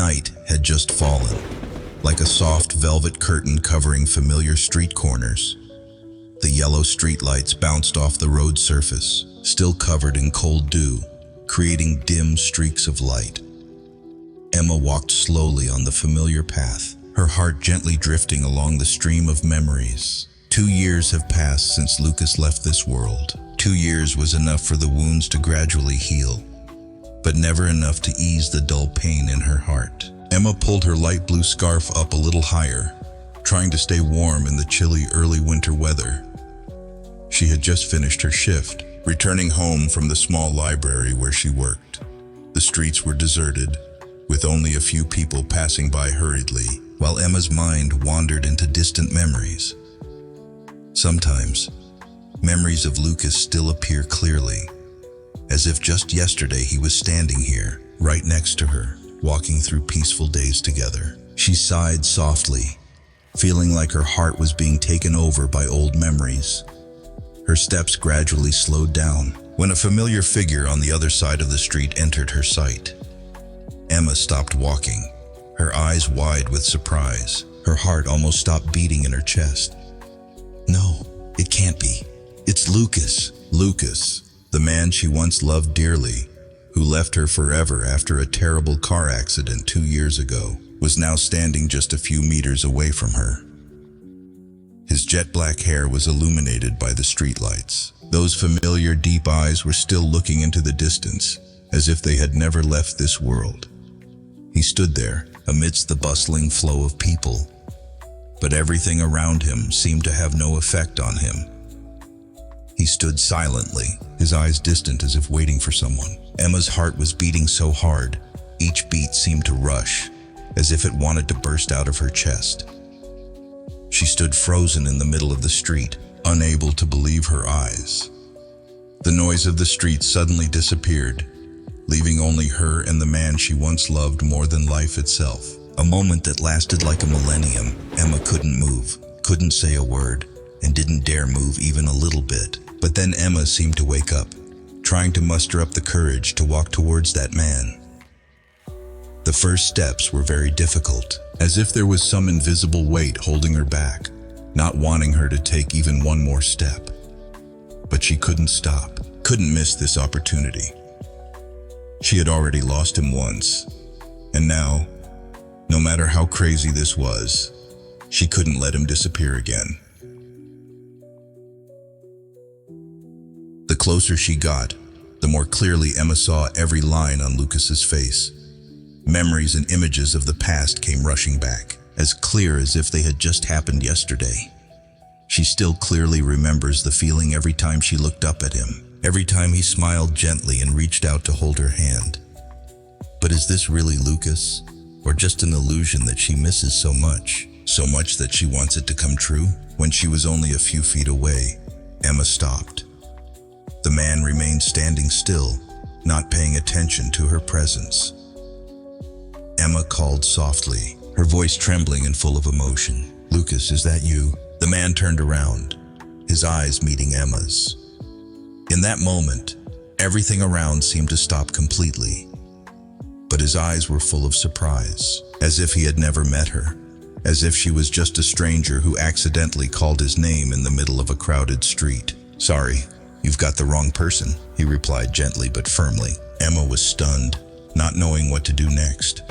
Night had just fallen, like a soft velvet curtain covering familiar street corners. The yellow streetlights bounced off the road surface, still covered in cold dew, creating dim streaks of light. Emma walked slowly on the familiar path, her heart gently drifting along the stream of memories. 2 years have passed since Lucas left this world. 2 years was enough for the wounds to gradually heal, but never enough to ease the dull pain in her heart. Emma pulled her light blue scarf up a little higher, trying to stay warm in the chilly early winter weather. She had just finished her shift, returning home from the small library where she worked. The streets were deserted, with only a few people passing by hurriedly, while Emma's mind wandered into distant memories. Sometimes, memories of Lucas still appear clearly, as if just yesterday he was standing here, right next to her, walking through peaceful days together. She sighed softly, feeling like her heart was being taken over by old memories. Her steps gradually slowed down when a familiar figure on the other side of the street entered her sight. Emma stopped walking, her eyes wide with surprise. Her heart almost stopped beating in her chest. No, it can't be. It's Lucas. Lucas, the man she once loved dearly, who left her forever after a terrible car accident 2 years ago, was now standing just a few meters away from her. His jet black hair was illuminated by the streetlights. Those familiar deep eyes were still looking into the distance, as if they had never left this world. He stood there, amidst the bustling flow of people, but everything around him seemed to have no effect on him. He stood silently, his eyes distant as if waiting for someone. Emma's heart was beating so hard, each beat seemed to rush, as if it wanted to burst out of her chest. She stood frozen in the middle of the street, unable to believe her eyes. The noise of the street suddenly disappeared, leaving only her and the man she once loved more than life itself. A moment that lasted like a millennium. Emma couldn't move, couldn't say a word, and didn't dare move even a little bit. But then Emma seemed to wake up, trying to muster up the courage to walk towards that man. The first steps were very difficult, as if there was some invisible weight holding her back, not wanting her to take even one more step. But she couldn't stop, couldn't miss this opportunity. She had already lost him once, and now, no matter how crazy this was, she couldn't let him disappear again. The closer she got, the more clearly Emma saw every line on Lucas's face. Memories and images of the past came rushing back, as clear as if they had just happened yesterday. She still clearly remembers the feeling every time she looked up at him, every time he smiled gently and reached out to hold her hand. But is this really Lucas, or just an illusion that she misses so much that she wants it to come true? When she was only a few feet away, Emma stopped. The man remained standing still, not paying attention to her presence. Emma called softly, her voice trembling and full of emotion. "Lucas, is that you?" The man turned around, his eyes meeting Emma's. In that moment, everything around seemed to stop completely. But his eyes were full of surprise, as if he had never met her, as if she was just a stranger who accidentally called his name in the middle of a crowded street. "Sorry, you've got the wrong person," he replied gently but firmly. Emma was stunned, not knowing what to do next.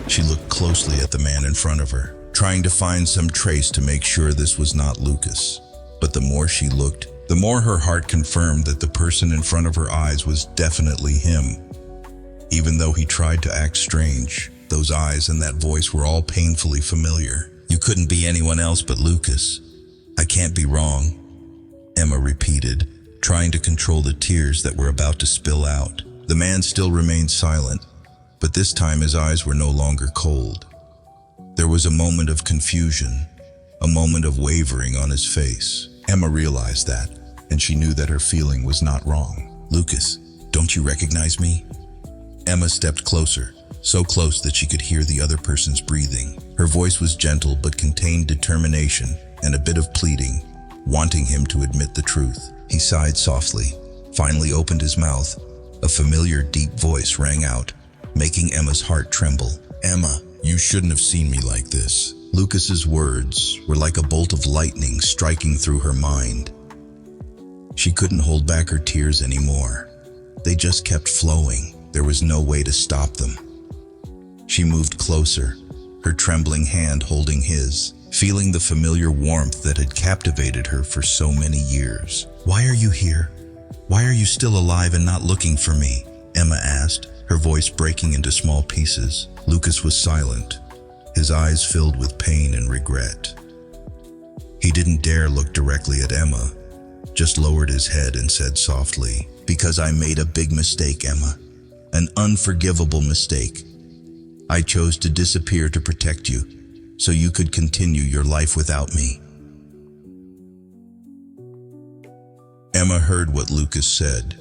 She looked closely at the man in front of her, trying to find some trace to make sure this was not Lucas. But the more she looked, the more her heart confirmed that the person in front of her eyes was definitely him. Even though he tried to act strange, those eyes and that voice were all painfully familiar. "You couldn't be anyone else but Lucas. I can't be wrong," Emma repeated, trying to control the tears that were about to spill out. The man still remained silent, but this time his eyes were no longer cold. There was a moment of confusion, a moment of wavering on his face. Emma realized that, and she knew that her feeling was not wrong. "Lucas, don't you recognize me?" Emma stepped closer, so close that she could hear the other person's breathing. Her voice was gentle but contained determination and a bit of pleading, wanting him to admit the truth. He sighed softly, finally opened his mouth. A familiar deep voice rang out, making Emma's heart tremble. "Emma, you shouldn't have seen me like this." Lucas's words were like a bolt of lightning striking through her mind. She couldn't hold back her tears anymore. They just kept flowing. There was no way to stop them. She moved closer, her trembling hand holding his, feeling the familiar warmth that had captivated her for so many years. "Why are you here? Why are you still alive and not looking for me?" Emma asked, her voice breaking into small pieces. Lucas was silent, his eyes filled with pain and regret. He didn't dare look directly at Emma, just lowered his head and said softly, "Because I made a big mistake, Emma. An unforgivable mistake. I chose to disappear to protect you, so you could continue your life without me." Emma heard what Lucas said,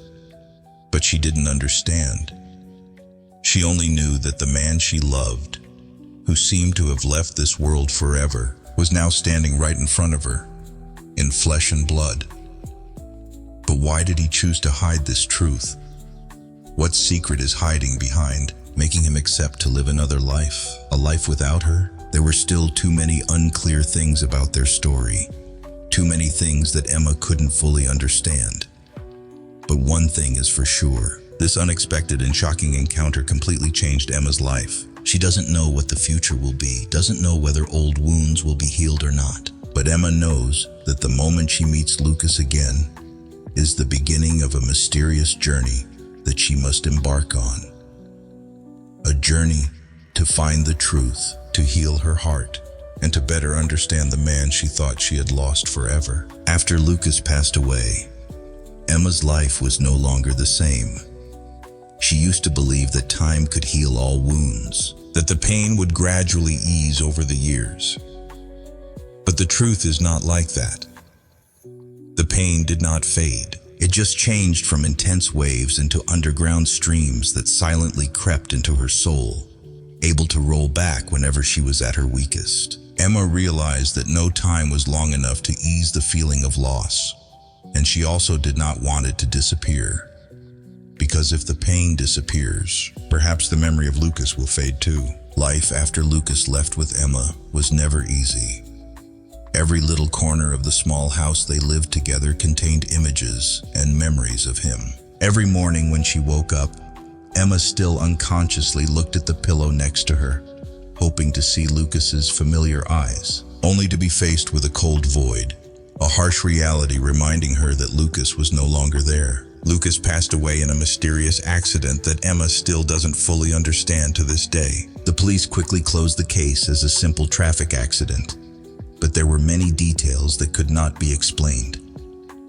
but she didn't understand. She only knew that the man she loved, who seemed to have left this world forever, was now standing right in front of her, in flesh and blood. But why did he choose to hide this truth? What secret is hiding behind, making him accept to live another life, a life without her? There were still too many unclear things about their story, too many things that Emma couldn't fully understand. But one thing is for sure, this unexpected and shocking encounter completely changed Emma's life. She doesn't know what the future will be, doesn't know whether old wounds will be healed or not. But Emma knows that the moment she meets Lucas again is the beginning of a mysterious journey that she must embark on. A journey to find the truth, to heal her heart, and to better understand the man she thought she had lost forever. After Lucas passed away, Emma's life was no longer the same. She used to believe that time could heal all wounds, that the pain would gradually ease over the years. But the truth is not like that. The pain did not fade. It just changed from intense waves into underground streams that silently crept into her soul, able to roll back whenever she was at her weakest. Emma realized that no time was long enough to ease the feeling of loss, and she also did not want it to disappear. Because if the pain disappears, perhaps the memory of Lucas will fade too. Life after Lucas left with Emma was never easy. Every little corner of the small house they lived together contained images and memories of him. Every morning when she woke up, Emma still unconsciously looked at the pillow next to her, hoping to see Lucas's familiar eyes, only to be faced with a cold void, a harsh reality reminding her that Lucas was no longer there. Lucas passed away in a mysterious accident that Emma still doesn't fully understand to this day. The police quickly closed the case as a simple traffic accident, but there were many details that could not be explained.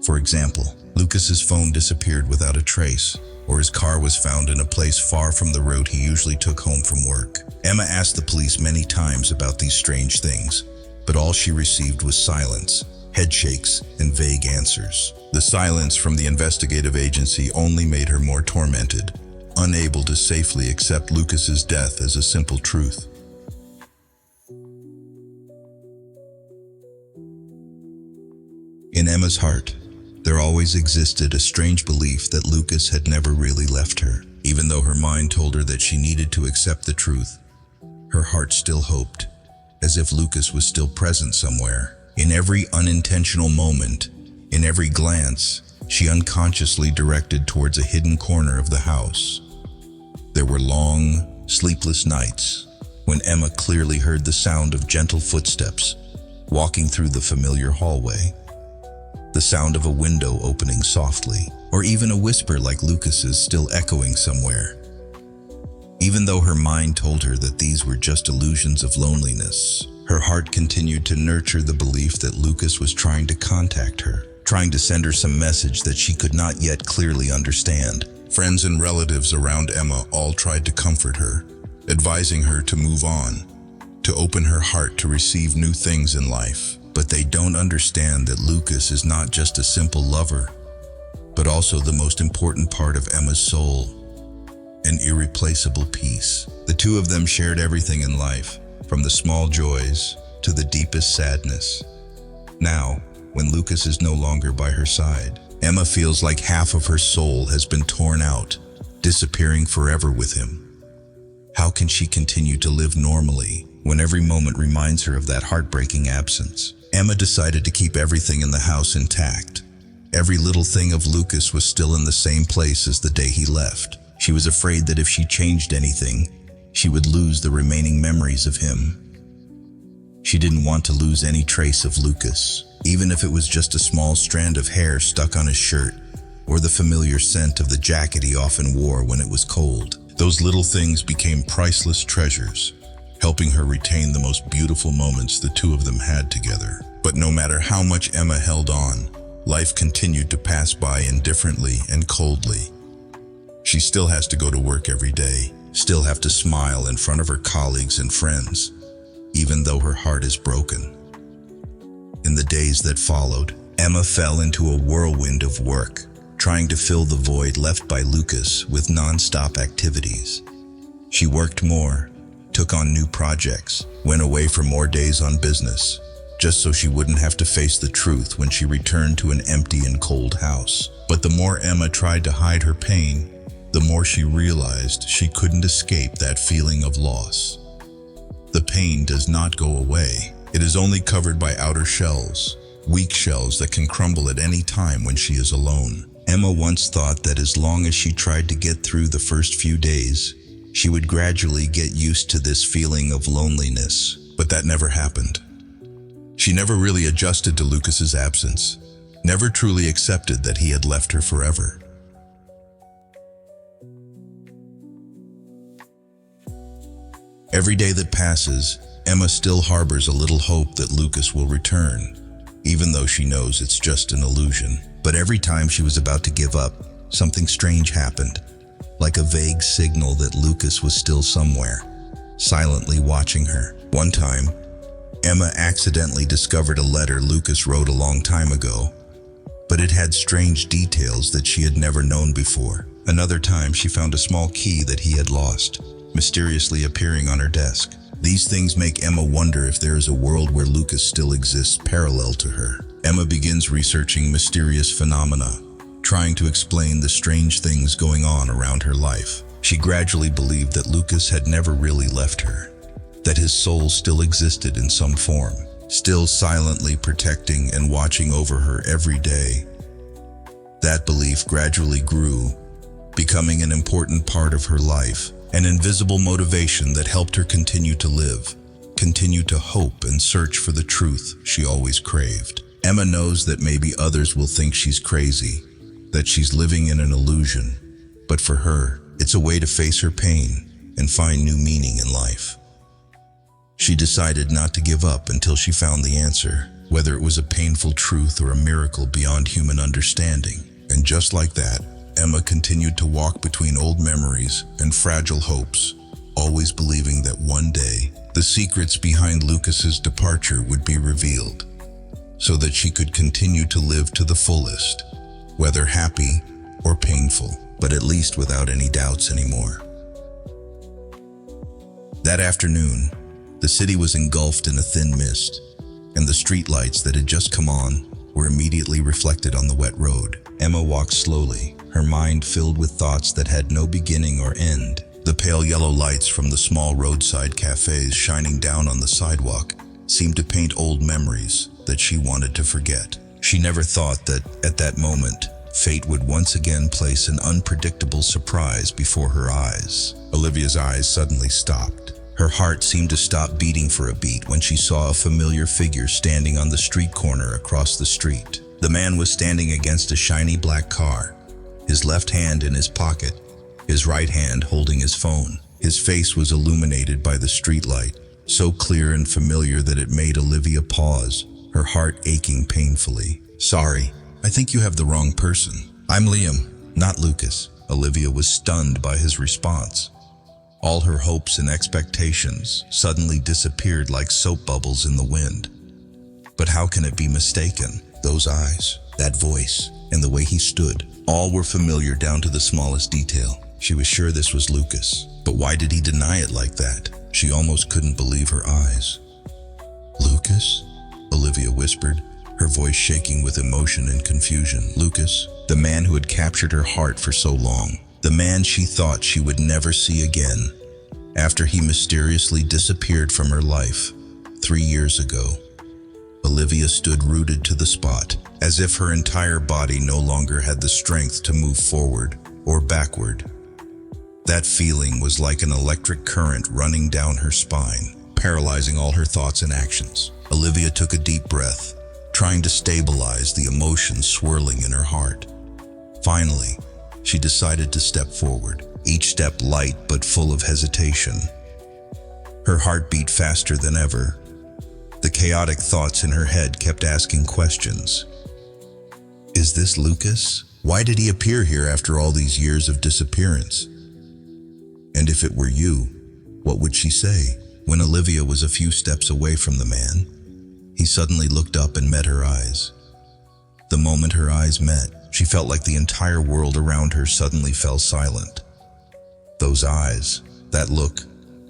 For example, Lucas's phone disappeared without a trace, or his car was found in a place far from the route he usually took home from work. Emma asked the police many times about these strange things, but all she received was silence, head shakes, and vague answers. The silence from the investigative agency only made her more tormented, unable to safely accept Lucas's death as a simple truth. In Emma's heart, there always existed a strange belief that Lucas had never really left her. Even though her mind told her that she needed to accept the truth, her heart still hoped, as if Lucas was still present somewhere. In every unintentional moment, in every glance, she unconsciously directed towards a hidden corner of the house. There were long, sleepless nights when Emma clearly heard the sound of gentle footsteps walking through the familiar hallway, the sound of a window opening softly, or even a whisper like Lucas's still echoing somewhere. Even though her mind told her that these were just illusions of loneliness, her heart continued to nurture the belief that Lucas was trying to contact her, trying to send her some message that she could not yet clearly understand. Friends and relatives around Emma all tried to comfort her, advising her to move on, to open her heart to receive new things in life. But they don't understand that Lucas is not just a simple lover, but also the most important part of Emma's soul, an irreplaceable piece. The two of them shared everything in life, from the small joys to the deepest sadness. Now, when Lucas is no longer by her side, Emma feels like half of her soul has been torn out, disappearing forever with him. How can she continue to live normally when every moment reminds her of that heartbreaking absence? Emma decided to keep everything in the house intact. Every little thing of Lucas was still in the same place as the day he left. She was afraid that if she changed anything, she would lose the remaining memories of him. She didn't want to lose any trace of Lucas, even if it was just a small strand of hair stuck on his shirt, or the familiar scent of the jacket he often wore when it was cold. Those little things became priceless treasures, helping her retain the most beautiful moments the two of them had together. But no matter how much Emma held on, life continued to pass by indifferently and coldly. She still has to go to work every day, still have to smile in front of her colleagues and friends, even though her heart is broken. In the days that followed, Emma fell into a whirlwind of work, trying to fill the void left by Lucas with non-stop activities. She worked more, took on new projects, went away for more days on business, just so she wouldn't have to face the truth when she returned to an empty and cold house. But the more Emma tried to hide her pain, the more she realized she couldn't escape that feeling of loss. The pain does not go away. It is only covered by outer shells, weak shells that can crumble at any time when she is alone. Emma once thought that as long as she tried to get through the first few days, she would gradually get used to this feeling of loneliness, but that never happened. She never really adjusted to Lucas's absence, never truly accepted that he had left her forever. Every day that passes, Emma still harbors a little hope that Lucas will return, even though she knows it's just an illusion. But every time she was about to give up, something strange happened, like a vague signal that Lucas was still somewhere, silently watching her. One time, Emma accidentally discovered a letter Lucas wrote a long time ago, but it had strange details that she had never known before. Another time, she found a small key that he had lost, mysteriously appearing on her desk. These things make Emma wonder if there is a world where Lucas still exists parallel to her. Emma begins researching mysterious phenomena, trying to explain the strange things going on around her life. She gradually believed that Lucas had never really left her, that his soul still existed in some form, still silently protecting and watching over her every day. That belief gradually grew, becoming an important part of her life, an invisible motivation that helped her continue to live, continue to hope and search for the truth she always craved. Emma knows that maybe others will think she's crazy, that she's living in an illusion, but for her, it's a way to face her pain and find new meaning in life. She decided not to give up until she found the answer, whether it was a painful truth or a miracle beyond human understanding. And just like that, Emma continued to walk between old memories and fragile hopes, always believing that one day, the secrets behind Lucas's departure would be revealed, so that she could continue to live to the fullest, whether happy or painful, but at least without any doubts anymore. That afternoon, the city was engulfed in a thin mist, and the streetlights that had just come on were immediately reflected on the wet road. Emma walked slowly, her mind filled with thoughts that had no beginning or end. The pale yellow lights from the small roadside cafes shining down on the sidewalk seemed to paint old memories that she wanted to forget. She never thought that, at that moment, fate would once again place an unpredictable surprise before her eyes. Olivia's eyes suddenly stopped. Her heart seemed to stop beating for a beat when she saw a familiar figure standing on the street corner across the street. The man was standing against a shiny black car, his left hand in his pocket, his right hand holding his phone. His face was illuminated by the streetlight, so clear and familiar that it made Olivia pause, her heart aching painfully. "Sorry, I think you have the wrong person. I'm Liam, not Lucas." Olivia was stunned by his response. All her hopes and expectations suddenly disappeared like soap bubbles in the wind. But how can it be mistaken? Those eyes, that voice, and the way he stood, all were familiar down to the smallest detail. She was sure this was Lucas, but why did he deny it like that? She almost couldn't believe her eyes. "Lucas?" Olivia whispered, her voice shaking with emotion and confusion. Lucas, the man who had captured her heart for so long, the man she thought she would never see again. After he mysteriously disappeared from her life 3 years ago, Olivia stood rooted to the spot, as if her entire body no longer had the strength to move forward or backward. That feeling was like an electric current running down her spine, paralyzing all her thoughts and actions. Olivia took a deep breath, trying to stabilize the emotions swirling in her heart. Finally, she decided to step forward, each step light but full of hesitation. Her heart beat faster than ever. The chaotic thoughts in her head kept asking questions. Is this Lucas? Why did he appear here after all these years of disappearance? And if it were you, what would she say? When Olivia was a few steps away from the man, he suddenly looked up and met her eyes. The moment her eyes met, she felt like the entire world around her suddenly fell silent. Those eyes, that look,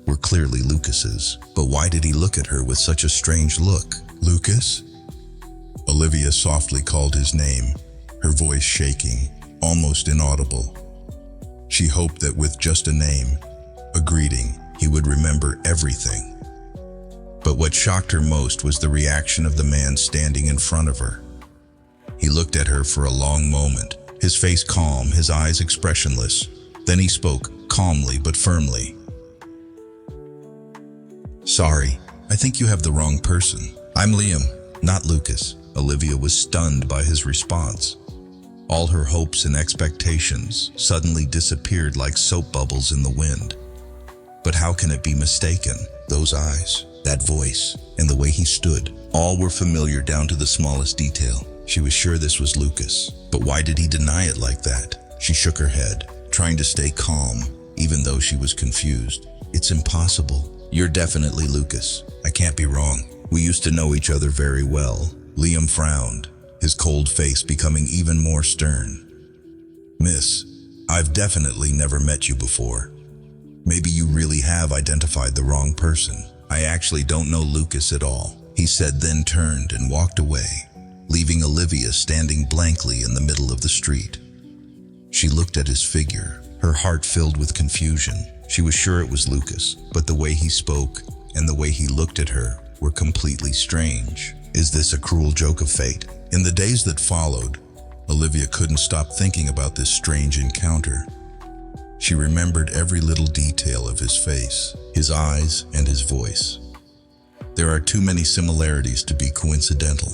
were clearly Lucas's. But why did he look at her with such a strange look? Lucas? Olivia softly called his name, her voice shaking, almost inaudible. She hoped that with just a name, a greeting, he would remember everything. But what shocked her most was the reaction of the man standing in front of her. He looked at her for a long moment, his face calm, his eyes expressionless. Then he spoke, calmly but firmly. Sorry, I think you have the wrong person. I'm Liam, not Lucas. Olivia was stunned by his response. All her hopes and expectations suddenly disappeared like soap bubbles in the wind. But how can it be mistaken? Those eyes, that voice, and the way he stood, all were familiar down to the smallest detail. She was sure this was Lucas, but why did he deny it like that? She shook her head, trying to stay calm, even though she was confused. It's impossible. You're definitely Lucas. I can't be wrong. We used to know each other very well. Liam frowned, his cold face becoming even more stern. Miss, I've definitely never met you before. Maybe you really have identified the wrong person. I actually don't know Lucas at all, he said, then turned and walked away, leaving Olivia standing blankly in the middle of the street. She looked at his figure, her heart filled with confusion. She was sure it was Lucas, but the way he spoke and the way he looked at her were completely strange. Is this a cruel joke of fate? In the days that followed, Olivia couldn't stop thinking about this strange encounter. She remembered every little detail of his face, his eyes, and his voice. There are too many similarities to be coincidental.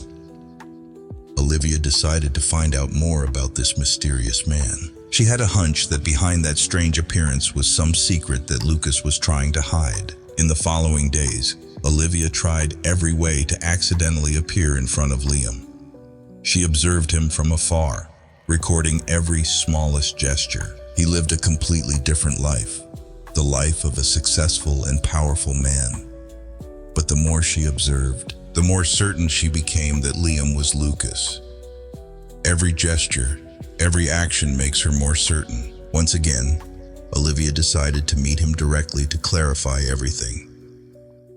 Olivia decided to find out more about this mysterious man. She had a hunch that behind that strange appearance was some secret that Lucas was trying to hide. In the following days, Olivia tried every way to accidentally appear in front of Liam. She observed him from afar, recording every smallest gesture. He lived a completely different life, the life of a successful and powerful man. But the more she observed, the more certain she became that Liam was Lucas. Every gesture, every action makes her more certain. Once again, Olivia decided to meet him directly to clarify everything.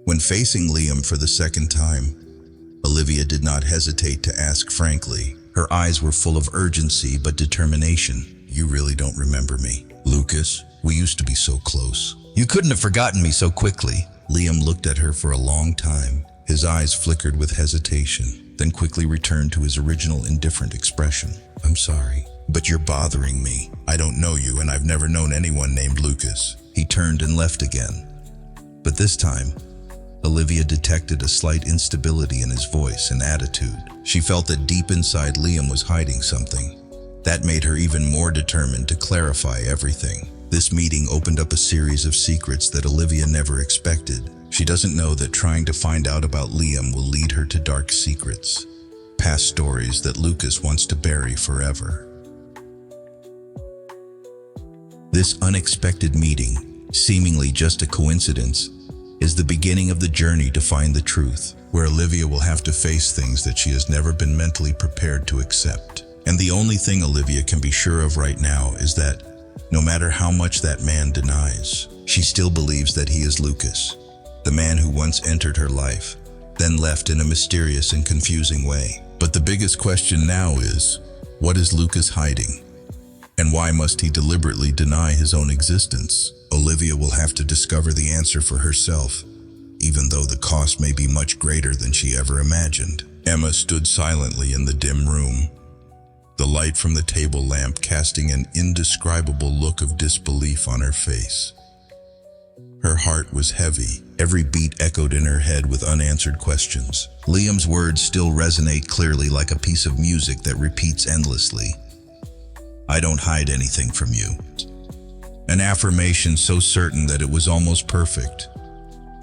When facing Liam for the second time, Olivia did not hesitate to ask frankly. Her eyes were full of urgency but determination. You really don't remember me, Lucas? We used to be so close. You couldn't have forgotten me so quickly. Liam looked at her for a long time. His eyes flickered with hesitation, then quickly returned to his original indifferent expression. I'm sorry, but you're bothering me. I don't know you, and I've never known anyone named Lucas. He turned and left again. But this time, Olivia detected a slight instability in his voice and attitude. She felt that deep inside Liam was hiding something. That made her even more determined to clarify everything. This meeting opened up a series of secrets that Olivia never expected. She doesn't know that trying to find out about Liam will lead her to dark secrets, past stories that Lucas wants to bury forever. This unexpected meeting, seemingly just a coincidence, is the beginning of the journey to find the truth, where Olivia will have to face things that she has never been mentally prepared to accept. And the only thing Olivia can be sure of right now is that, no matter how much that man denies, she still believes that he is Lucas, the man who once entered her life, then left in a mysterious and confusing way. But the biggest question now is, what is Lucas hiding? And why must he deliberately deny his own existence? Olivia will have to discover the answer for herself, even though the cost may be much greater than she ever imagined. Emma stood silently in the dim room, the light from the table lamp casting an indescribable look of disbelief on her face. Her heart was heavy. Every beat echoed in her head with unanswered questions. Liam's words still resonate clearly like a piece of music that repeats endlessly. "I don't hide anything from you." An affirmation so certain that it was almost perfect.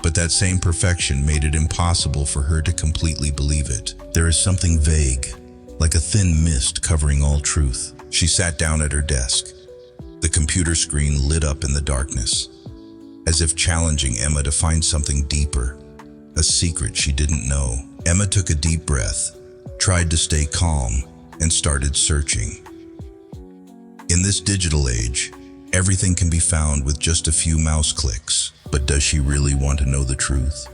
But that same perfection made it impossible for her to completely believe it. There is something vague, like a thin mist covering all truth. She sat down at her desk. The computer screen lit up in the darkness, as if challenging Emma to find something deeper, a secret she didn't know. Emma took a deep breath, tried to stay calm, and started searching. In this digital age, everything can be found with just a few mouse clicks. But does she really want to know the truth?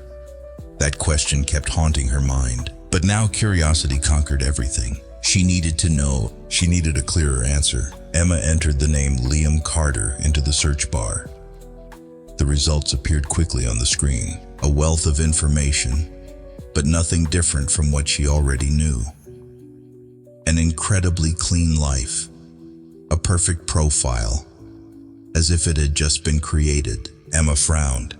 That question kept haunting her mind. But now curiosity conquered everything. She needed to know. She needed a clearer answer. Emma entered the name Liam Carter into the search bar. The results appeared quickly on the screen. A wealth of information, but nothing different from what she already knew. An incredibly clean life. A perfect profile, as if it had just been created. Emma frowned.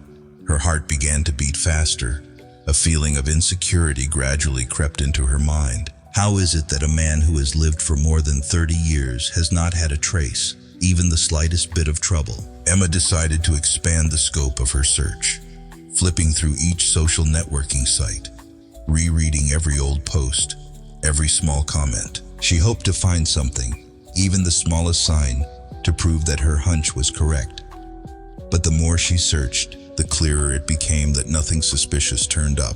Her heart began to beat faster. A feeling of insecurity gradually crept into her mind. How is it that a man who has lived for more than 30 years has not had a trace, even the slightest bit of trouble? Emma decided to expand the scope of her search, flipping through each social networking site, rereading every old post, every small comment. She hoped to find something, even the smallest sign, to prove that her hunch was correct. But the more she searched, the clearer it became that nothing suspicious turned up.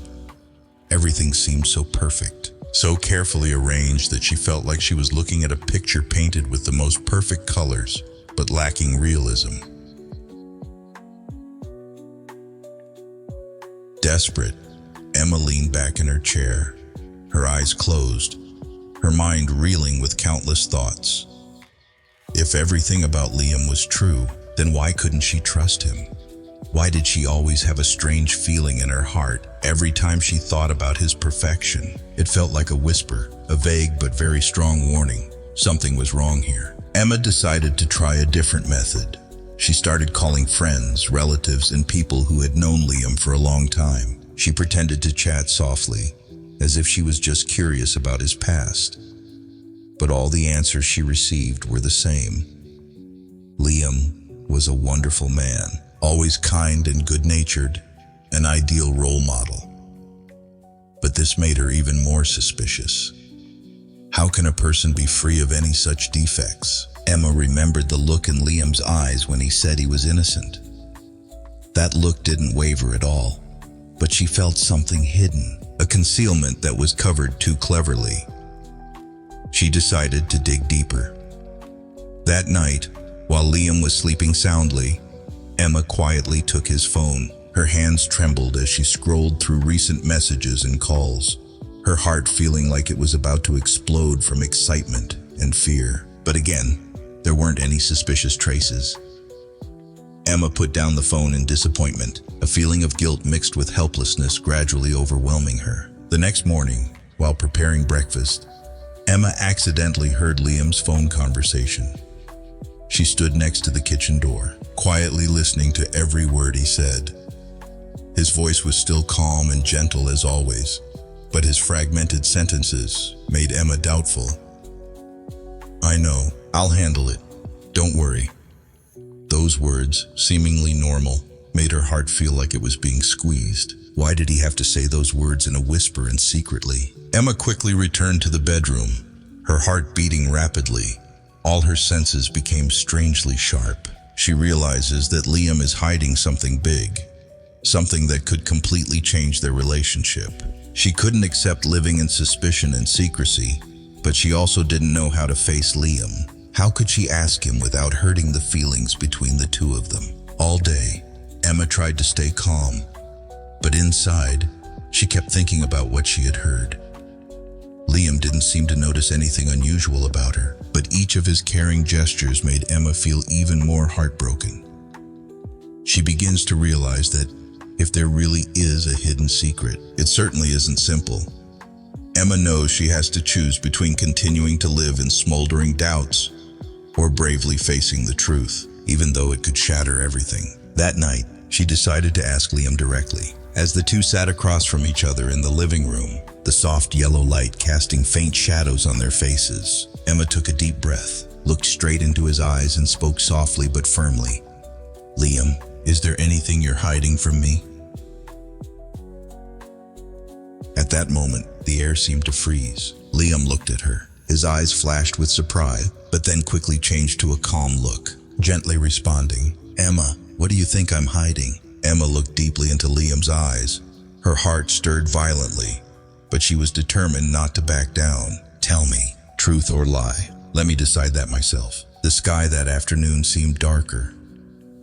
Everything seemed so perfect, so carefully arranged that she felt like she was looking at a picture painted with the most perfect colors, but lacking realism. Desperate, Emma leaned back in her chair, her eyes closed, her mind reeling with countless thoughts. If everything about Liam was true, then why couldn't she trust him? Why did she always have a strange feeling in her heart every time she thought about his perfection? It felt like a whisper, a vague but very strong warning. Something was wrong here. Emma decided to try a different method. She started calling friends, relatives, and people who had known Liam for a long time. She pretended to chat softly, as if she was just curious about his past. But all the answers she received were the same. Liam was a wonderful man, always kind and good-natured, an ideal role model. But this made her even more suspicious. How can a person be free of any such defects? Emma remembered the look in Liam's eyes when he said he was innocent. That look didn't waver at all, but she felt something hidden, a concealment that was covered too cleverly. She decided to dig deeper. That night, while Liam was sleeping soundly, Emma quietly took his phone. Her hands trembled as she scrolled through recent messages and calls, her heart feeling like it was about to explode from excitement and fear. But again, there weren't any suspicious traces. Emma put down the phone in disappointment, a feeling of guilt mixed with helplessness gradually overwhelming her. The next morning, while preparing breakfast, Emma accidentally heard Liam's phone conversation. She stood next to the kitchen door, quietly listening to every word he said. His voice was still calm and gentle as always, but his fragmented sentences made Emma doubtful. "I know, I'll handle it. Don't worry." Those words, seemingly normal, made her heart feel like it was being squeezed. Why did he have to say those words in a whisper and secretly? Emma quickly returned to the bedroom, her heart beating rapidly. All her senses became strangely sharp. She realizes that Liam is hiding something big, something that could completely change their relationship. She couldn't accept living in suspicion and secrecy, but she also didn't know how to face Liam. How could she ask him without hurting the feelings between the two of them? All day, Emma tried to stay calm, but inside, she kept thinking about what she had heard. Liam didn't seem to notice anything unusual about her, but each of his caring gestures made Emma feel even more heartbroken. She begins to realize that if there really is a hidden secret, it certainly isn't simple. Emma knows she has to choose between continuing to live in smoldering doubts or bravely facing the truth, even though it could shatter everything. That night, she decided to ask Liam directly. As the two sat across from each other in the living room, the soft yellow light casting faint shadows on their faces, Emma took a deep breath, looked straight into his eyes and spoke softly but firmly. "Liam, is there anything you're hiding from me?" At that moment, the air seemed to freeze. Liam looked at her. His eyes flashed with surprise, but then quickly changed to a calm look, gently responding, "Emma, what do you think I'm hiding?" Emma looked deeply into Liam's eyes. Her heart stirred violently, but she was determined not to back down. "Tell me, truth or lie. Let me decide that myself." The sky that afternoon seemed darker,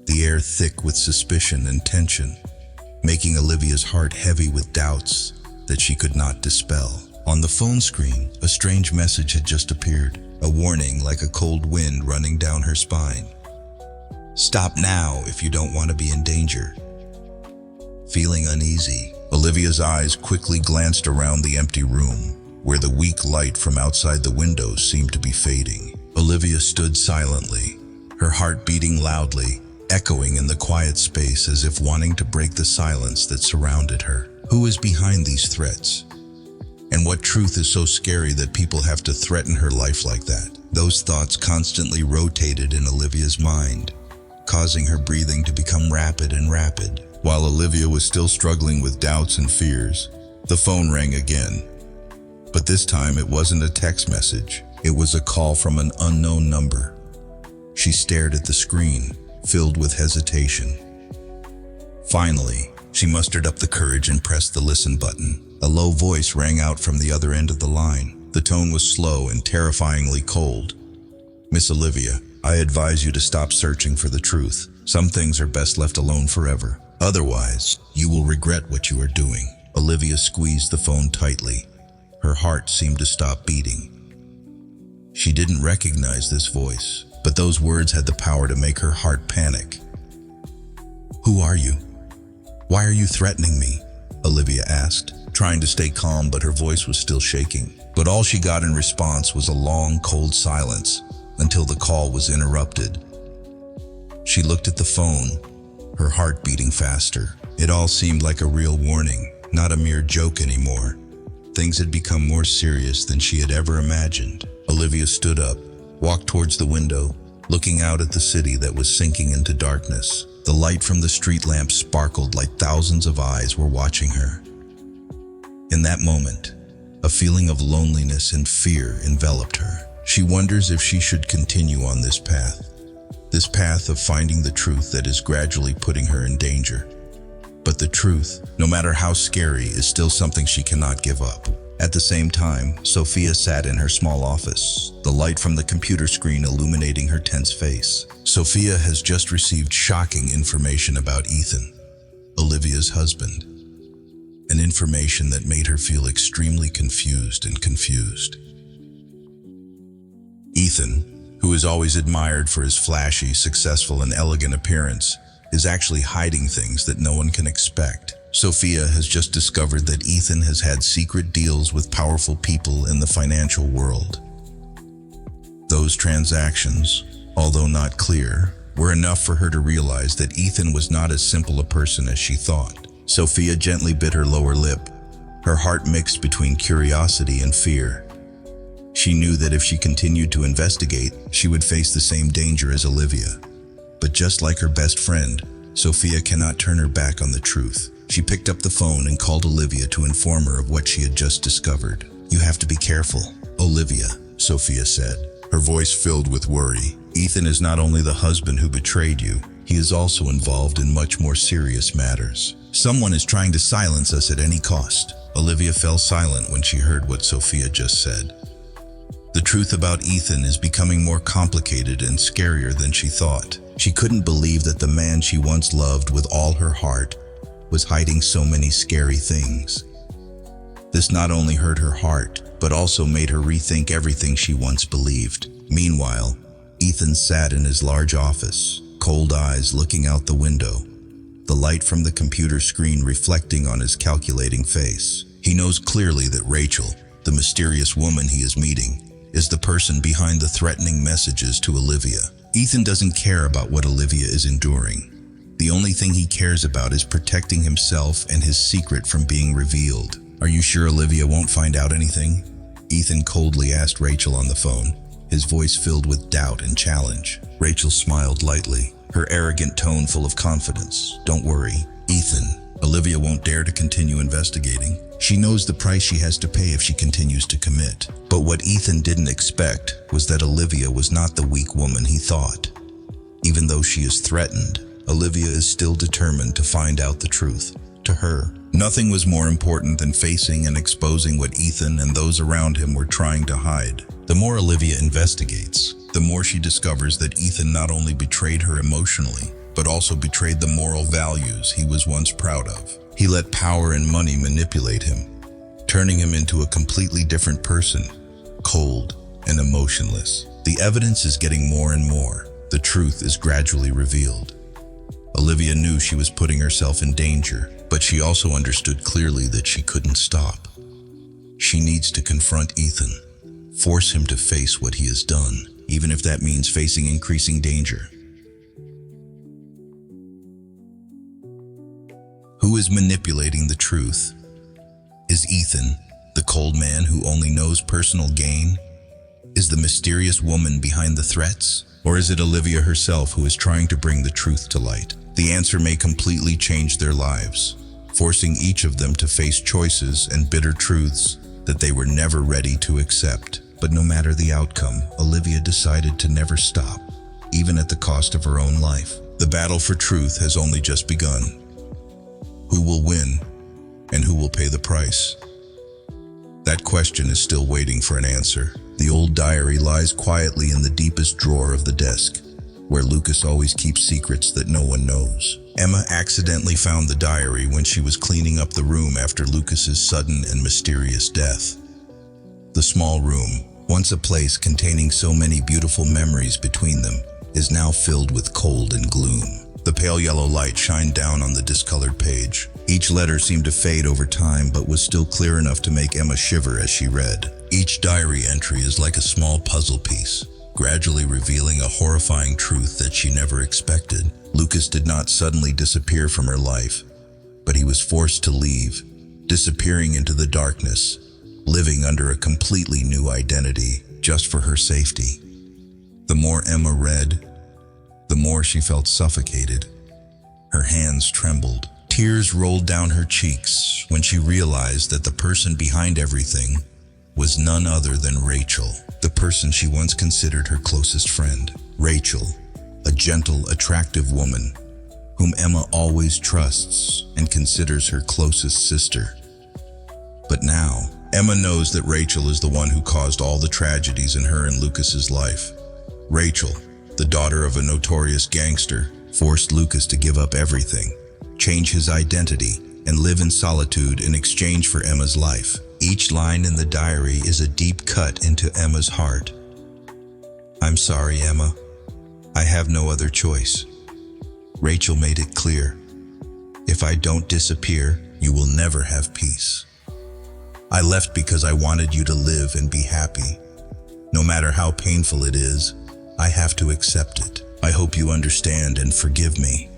the air thick with suspicion and tension, making Olivia's heart heavy with doubts that she could not dispel. On the phone screen, a strange message had just appeared, a warning like a cold wind running down her spine. "Stop now if you don't want to be in danger." Feeling uneasy, Olivia's eyes quickly glanced around the empty room, where the weak light from outside the windows seemed to be fading. Olivia stood silently, her heart beating loudly, echoing in the quiet space as if wanting to break the silence that surrounded her. Who is behind these threats? And what truth is so scary that people have to threaten her life like that? Those thoughts constantly rotated in Olivia's mind, causing her breathing to become rapid and rapid. While Olivia was still struggling with doubts and fears, the phone rang again. But this time it wasn't a text message. It was a call from an unknown number. She stared at the screen, filled with hesitation. Finally, she mustered up the courage and pressed the listen button. A low voice rang out from the other end of the line. The tone was slow and terrifyingly cold. "Miss Olivia, I advise you to stop searching for the truth. Some things are best left alone forever. Otherwise, you will regret what you are doing." Olivia squeezed the phone tightly. Her heart seemed to stop beating. She didn't recognize this voice, but those words had the power to make her heart panic. "Who are you? Why are you threatening me?" Olivia asked, trying to stay calm, but her voice was still shaking. But all she got in response was a long, cold silence until the call was interrupted. She looked at the phone, her heart beating faster. It all seemed like a real warning, not a mere joke anymore. Things had become more serious than she had ever imagined. Olivia stood up, walked towards the window, looking out at the city that was sinking into darkness. The light from the street lamp sparkled like thousands of eyes were watching her. In that moment, a feeling of loneliness and fear enveloped her. She wonders if she should continue on this path of finding the truth that is gradually putting her in danger. But the truth, no matter how scary, is still something she cannot give up. At the same time, Sophia sat in her small office, the light from the computer screen illuminating her tense face. Sophia has just received shocking information about Ethan, Olivia's husband. An information that made her feel extremely confused. Ethan, who is always admired for his flashy, successful, and elegant appearance, is actually hiding things that no one can expect. Sophia has just discovered that Ethan has had secret deals with powerful people in the financial world. Those transactions, although not clear, were enough for her to realize that Ethan was not as simple a person as she thought. Sophia gently bit her lower lip, her heart mixed between curiosity and fear. She knew that if she continued to investigate, she would face the same danger as Olivia. But just like her best friend, Sophia cannot turn her back on the truth. She picked up the phone and called Olivia to inform her of what she had just discovered. "You have to be careful, Olivia," Sophia said, her voice filled with worry. "Ethan is not only the husband who betrayed you, he is also involved in much more serious matters. Someone is trying to silence us at any cost." Olivia fell silent when she heard what Sophia just said. The truth about Ethan is becoming more complicated and scarier than she thought. She couldn't believe that the man she once loved with all her heart was hiding so many scary things. This not only hurt her heart, but also made her rethink everything she once believed. Meanwhile, Ethan sat in his large office, cold eyes looking out the window. the light from the computer screen reflecting on his calculating face. He knows clearly that Rachel, the mysterious woman he is meeting, is the person behind the threatening messages to Olivia. Ethan doesn't care about what Olivia is enduring. The only thing he cares about is protecting himself and his secret from being revealed. "Are you sure Olivia won't find out anything?" Ethan coldly asked Rachel on the phone, his voice filled with doubt and challenge. Rachel smiled lightly, her arrogant tone full of confidence. "Don't worry, Ethan. Olivia won't dare to continue investigating. She knows the price she has to pay if she continues to commit." But what Ethan didn't expect was that Olivia was not the weak woman he thought. Even though she is threatened, Olivia is still determined to find out the truth. To her, nothing was more important than facing and exposing what Ethan and those around him were trying to hide. The more Olivia investigates, the more she discovers that Ethan not only betrayed her emotionally, but also betrayed the moral values he was once proud of. He let power and money manipulate him, turning him into a completely different person, cold and emotionless. The evidence is getting more and more. The truth is gradually revealed. Olivia knew she was putting herself in danger, but she also understood clearly that she couldn't stop. She needs to confront Ethan, force him to face what he has done, even if that means facing increasing danger. Who is manipulating the truth? Is Ethan, the cold man who only knows personal gain? Is the mysterious woman behind the threats? Or is it Olivia herself who is trying to bring the truth to light? The answer may completely change their lives, forcing each of them to face choices and bitter truths that they were never ready to accept. But no matter the outcome, Olivia decided to never stop, even at the cost of her own life. The battle for truth has only just begun. Who will win, and who will pay the price? That question is still waiting for an answer. The old diary lies quietly in the deepest drawer of the desk, where Lucas always keeps secrets that no one knows. Emma accidentally found the diary when she was cleaning up the room after Lucas's sudden and mysterious death. The small room, once a place containing so many beautiful memories between them, is now filled with cold and gloom. The pale yellow light shined down on the discolored page. Each letter seemed to fade over time, but was still clear enough to make Emma shiver as she read. Each diary entry is like a small puzzle piece, gradually revealing a horrifying truth that she never expected. Lucas did not suddenly disappear from her life, but he was forced to leave, disappearing into the darkness, living under a completely new identity, just for her safety. The more Emma read, the more she felt suffocated. Her hands trembled. Tears rolled down her cheeks when she realized that the person behind everything was none other than Rachel, the person she once considered her closest friend. Rachel, a gentle, attractive woman whom Emma always trusts and considers her closest sister. But now, Emma knows that Rachel is the one who caused all the tragedies in her and Lucas's life. Rachel, the daughter of a notorious gangster, forced Lucas to give up everything, change his identity, and live in solitude in exchange for Emma's life. Each line in the diary is a deep cut into Emma's heart. "I'm sorry, Emma. I have no other choice. Rachel made it clear. If I don't disappear, you will never have peace. I left because I wanted you to live and be happy. No matter how painful it is, I have to accept it. I hope you understand and forgive me."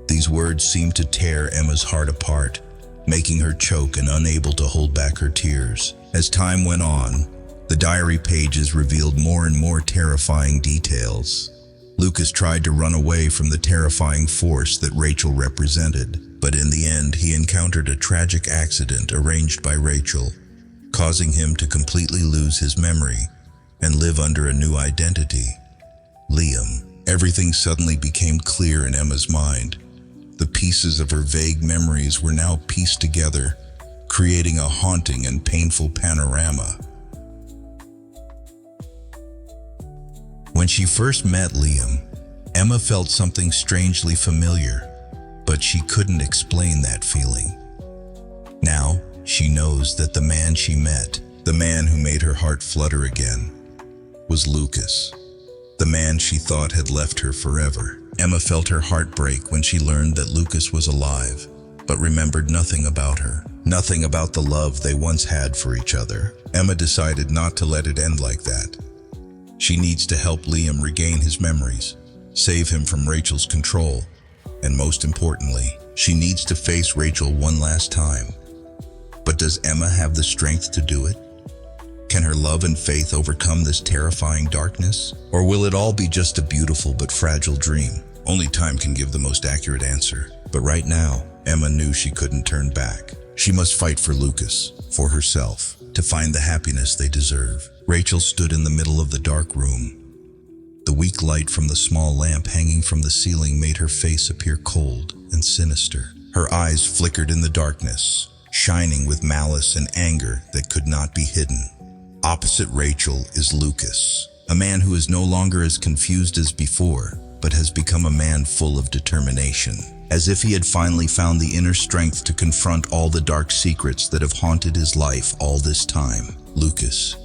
These words seemed to tear Emma's heart apart, making her choke and unable to hold back her tears. As time went on, the diary pages revealed more and more terrifying details. Lucas tried to run away from the terrifying force that Rachel represented, but in the end he encountered a tragic accident arranged by Rachel, causing him to completely lose his memory and live under a new identity, Liam. Everything suddenly became clear in Emma's mind. The pieces of her vague memories were now pieced together, creating a haunting and painful panorama. When she first met Liam, Emma felt something strangely familiar, but she couldn't explain that feeling. Now, she knows that the man she met, the man who made her heart flutter again, was Lucas, the man she thought had left her forever. Emma felt her heart break when she learned that Lucas was alive, but remembered nothing about her, nothing about the love they once had for each other. Emma decided not to let it end like that. She needs to help Liam regain his memories, save him from Rachel's control, and most importantly, she needs to face Rachel one last time. But does Emma have the strength to do it? Can her love and faith overcome this terrifying darkness? Or will it all be just a beautiful but fragile dream? Only time can give the most accurate answer. But right now, Emma knew she couldn't turn back. She must fight for Lucas, for herself, to find the happiness they deserve. Rachel stood in the middle of the dark room. The weak light from the small lamp hanging from the ceiling made her face appear cold and sinister. Her eyes flickered in the darkness, shining with malice and anger that could not be hidden. Opposite Rachel is Lucas, a man who is no longer as confused as before, but has become a man full of determination, as if he had finally found the inner strength to confront all the dark secrets that have haunted his life all this time. Lucas,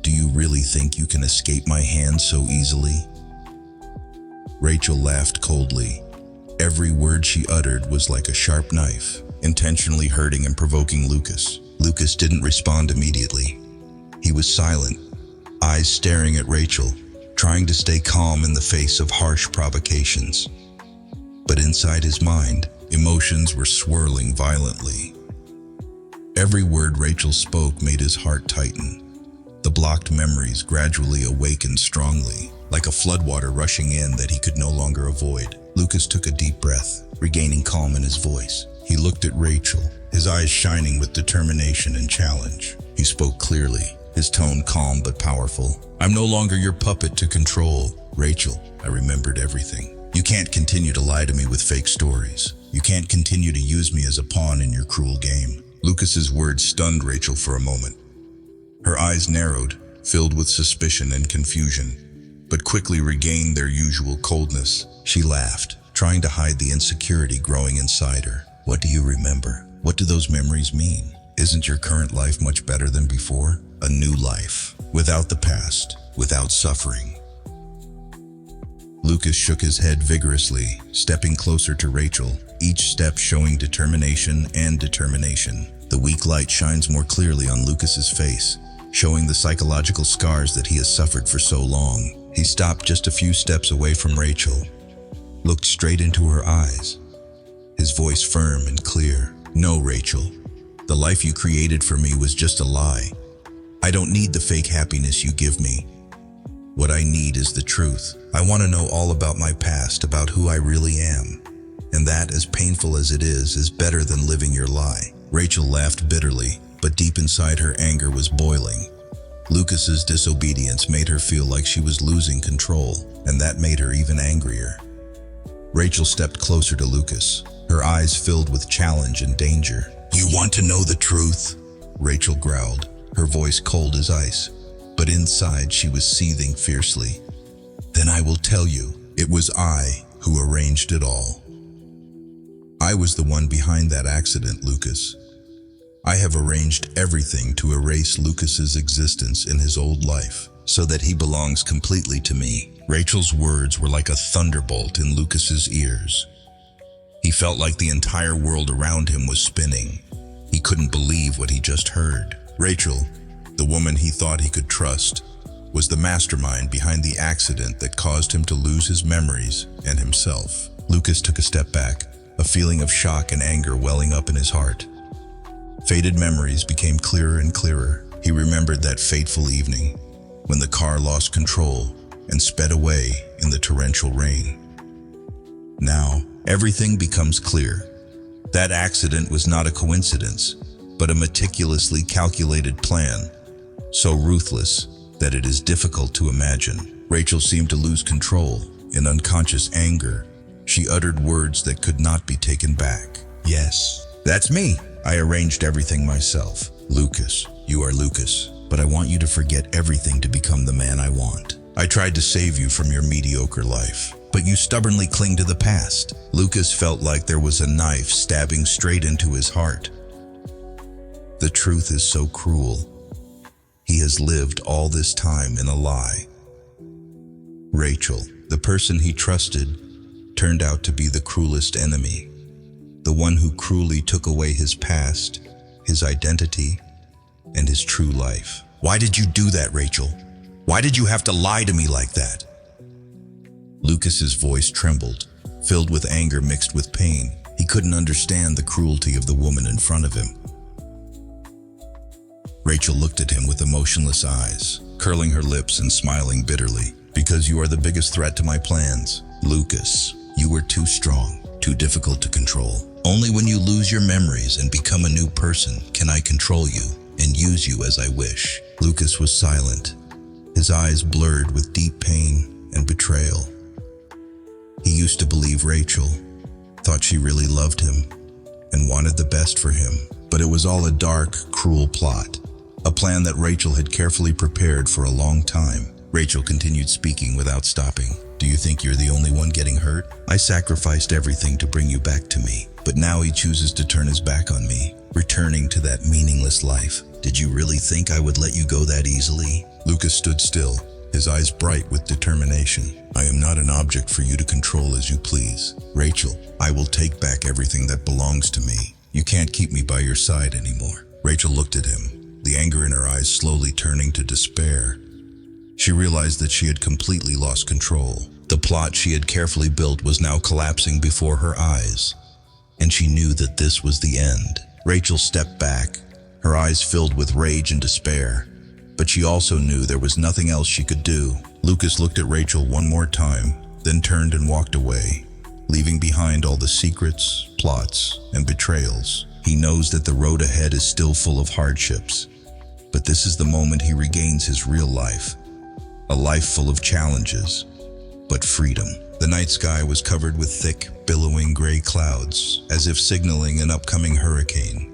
do you really think you can escape my hand so easily? Rachel laughed coldly. Every word she uttered was like a sharp knife, intentionally hurting and provoking Lucas. Lucas didn't respond immediately. He was silent, eyes staring at Rachel, trying to stay calm in the face of harsh provocations. But inside his mind, emotions were swirling violently. Every word Rachel spoke made his heart tighten. The blocked memories gradually awakened strongly, like a floodwater rushing in that he could no longer avoid. Lucas took a deep breath, regaining calm in his voice. He looked at Rachel, his eyes shining with determination and challenge. He spoke clearly, his tone calm but powerful. I'm no longer your puppet to control. Rachel, I remembered everything. You can't continue to lie to me with fake stories. You can't continue to use me as a pawn in your cruel game. Lucas's words stunned Rachel for a moment. Her eyes narrowed, filled with suspicion and confusion, but quickly regained their usual coldness. She laughed, trying to hide the insecurity growing inside her. What do you remember? What do those memories mean? Isn't your current life much better than before? A new life, without the past, without suffering. Lucas shook his head vigorously, stepping closer to Rachel, each step showing determination and determination. The weak light shines more clearly on Lucas's face, showing the psychological scars that he has suffered for so long. He stopped just a few steps away from Rachel, looked straight into her eyes, his voice firm and clear. No, Rachel, the life you created for me was just a lie. I don't need the fake happiness you give me. What I need is the truth. I want to know all about my past, about who I really am. And that, as painful as it is better than living your lie. Rachel laughed bitterly, but deep inside her anger was boiling. Lucas's disobedience made her feel like she was losing control, and that made her even angrier. Rachel stepped closer to Lucas, her eyes filled with challenge and danger. You want to know the truth? Rachel growled, her voice cold as ice, but inside she was seething fiercely. Then I will tell you, it was I who arranged it all. I was the one behind that accident, Lucas. I have arranged everything to erase Lucas's existence in his old life, so that he belongs completely to me. Rachel's words were like a thunderbolt in Lucas's ears. He felt like the entire world around him was spinning. He couldn't believe what he just heard. Rachel, the woman he thought he could trust, was the mastermind behind the accident that caused him to lose his memories and himself. Lucas took a step back, a feeling of shock and anger welling up in his heart. Faded memories became clearer and clearer. He remembered that fateful evening when the car lost control and sped away in the torrential rain. Now, everything becomes clear. That accident was not a coincidence, but a meticulously calculated plan, so ruthless that it is difficult to imagine. Rachel seemed to lose control. In unconscious anger, she uttered words that could not be taken back. Yes, that's me. I arranged everything myself. Lucas, you are Lucas, but I want you to forget everything to become the man I want. I tried to save you from your mediocre life, but you stubbornly cling to the past. Lucas felt like there was a knife stabbing straight into his heart. The truth is so cruel. He has lived all this time in a lie. Rachel, the person he trusted, turned out to be the cruelest enemy. The one who cruelly took away his past, his identity, and his true life. Why did you do that, Rachel? Why did you have to lie to me like that? Lucas's voice trembled, filled with anger mixed with pain. He couldn't understand the cruelty of the woman in front of him. Rachel looked at him with emotionless eyes, curling her lips and smiling bitterly. Because you are the biggest threat to my plans. Lucas, you were too strong, too difficult to control. Only when you lose your memories and become a new person can I control you and use you as I wish. Lucas was silent, his eyes blurred with deep pain and betrayal. He used to believe Rachel, thought she really loved him, and wanted the best for him. But it was all a dark, cruel plot, a plan that Rachel had carefully prepared for a long time. Rachel continued speaking without stopping. Do you think you're the only one getting hurt? I sacrificed everything to bring you back to me, but now he chooses to turn his back on me, returning to that meaningless life. Did you really think I would let you go that easily? Lucas stood still, his eyes bright with determination. I am not an object for you to control as you please. Rachel, I will take back everything that belongs to me. You can't keep me by your side anymore. Rachel looked at him, the anger in her eyes slowly turning to despair. She realized that she had completely lost control. The plot she had carefully built was now collapsing before her eyes, and she knew that this was the end. Rachel stepped back, her eyes filled with rage and despair, but she also knew there was nothing else she could do. Lucas looked at Rachel one more time, then turned and walked away, leaving behind all the secrets, plots, and betrayals. He knows that the road ahead is still full of hardships, but this is the moment he regains his real life. A life full of challenges, but freedom. The night sky was covered with thick, billowing gray clouds, as if signaling an upcoming hurricane.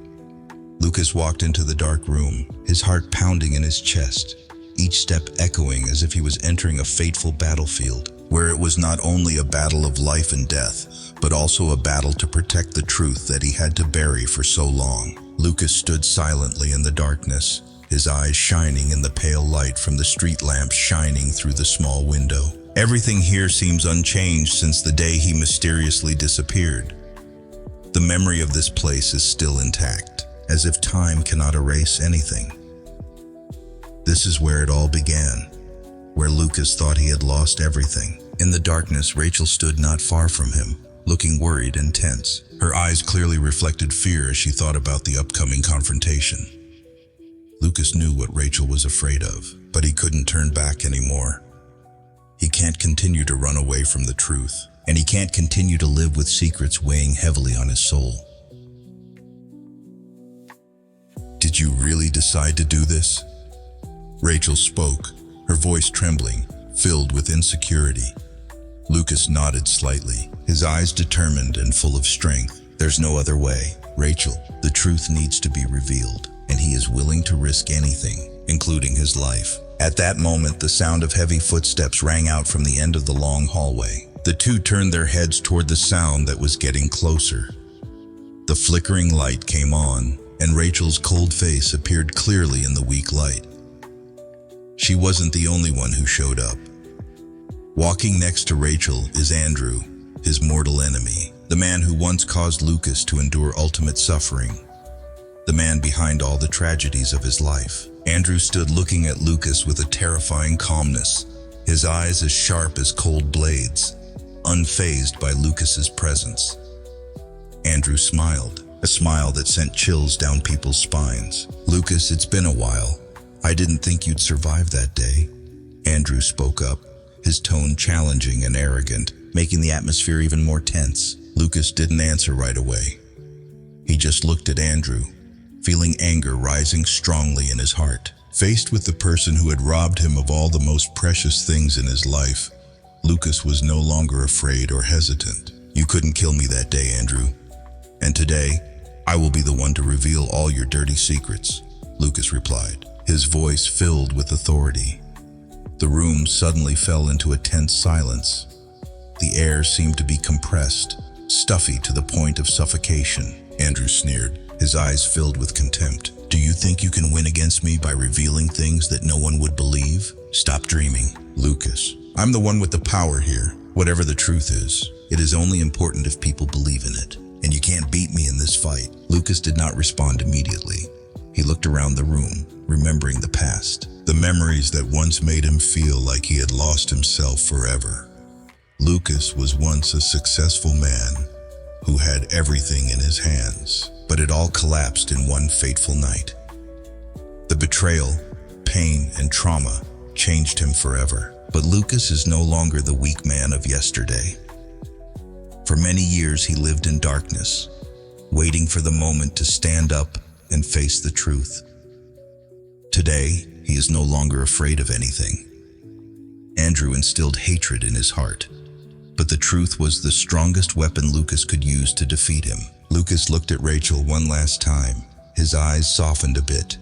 Lucas walked into the dark room, his heart pounding in his chest, each step echoing as if he was entering a fateful battlefield, where it was not only a battle of life and death, but also a battle to protect the truth that he had to bury for so long. Lucas stood silently in the darkness, his eyes shining in the pale light from the street lamps shining through the small window. Everything here seems unchanged since the day he mysteriously disappeared. The memory of this place is still intact, as if time cannot erase anything. This is where it all began, where Lucas thought he had lost everything. In the darkness, Rachel stood not far from him, looking worried and tense. Her eyes clearly reflected fear as she thought about the upcoming confrontation. Lucas knew what Rachel was afraid of, but he couldn't turn back anymore. He can't continue to run away from the truth, and he can't continue to live with secrets weighing heavily on his soul. Did you really decide to do this? Rachel spoke, her voice trembling, filled with insecurity. Lucas nodded slightly, his eyes determined and full of strength. There's no other way. Rachel, the truth needs to be revealed, and he is willing to risk anything, including his life. At that moment, the sound of heavy footsteps rang out from the end of the long hallway. The two turned their heads toward the sound that was getting closer. The flickering light came on, and Rachel's cold face appeared clearly in the weak light. She wasn't the only one who showed up. Walking next to Rachel is Andrew, his mortal enemy, the man who once caused Lucas to endure ultimate suffering, the man behind all the tragedies of his life. Andrew stood looking at Lucas with a terrifying calmness, his eyes as sharp as cold blades, unfazed by Lucas's presence. Andrew smiled, a smile that sent chills down people's spines. Lucas, it's been a while. I didn't think you'd survive that day. Andrew spoke up, his tone challenging and arrogant, making the atmosphere even more tense. Lucas didn't answer right away. He just looked at Andrew, feeling anger rising strongly in his heart. Faced with the person who had robbed him of all the most precious things in his life, Lucas was no longer afraid or hesitant. You couldn't kill me that day, Andrew. And today, I will be the one to reveal all your dirty secrets, Lucas replied, his voice filled with authority. The room suddenly fell into a tense silence. The air seemed to be compressed, stuffy to the point of suffocation. Andrew sneered, his eyes filled with contempt. Do you think you can win against me by revealing things that no one would believe? Stop dreaming, Lucas. I'm the one with the power here, whatever the truth is. It is only important if people believe in it. And you can't beat me in this fight. Lucas did not respond immediately. He looked around the room, remembering the past. The memories that once made him feel like he had lost himself forever. Lucas was once a successful man who had everything in his hands, but it all collapsed in one fateful night. The betrayal, pain, and trauma changed him forever. But Lucas is no longer the weak man of yesterday. For many years he lived in darkness, waiting for the moment to stand up and face the truth. Today, he is no longer afraid of anything. Andrew instilled hatred in his heart, but the truth was the strongest weapon Lucas could use to defeat him. Lucas looked at Rachel one last time. His eyes softened a bit,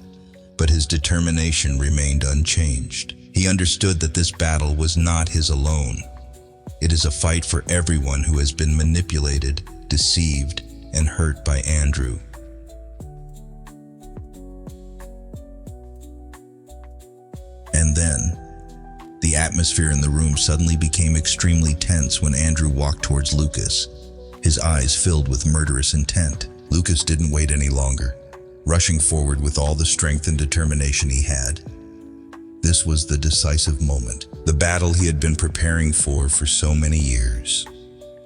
but his determination remained unchanged. He understood that this battle was not his alone. It is a fight for everyone who has been manipulated, deceived, and hurt by Andrew. And then, the atmosphere in the room suddenly became extremely tense when Andrew walked towards Lucas, his eyes filled with murderous intent. Lucas didn't wait any longer, rushing forward with all the strength and determination he had. This was the decisive moment, the battle he had been preparing for so many years.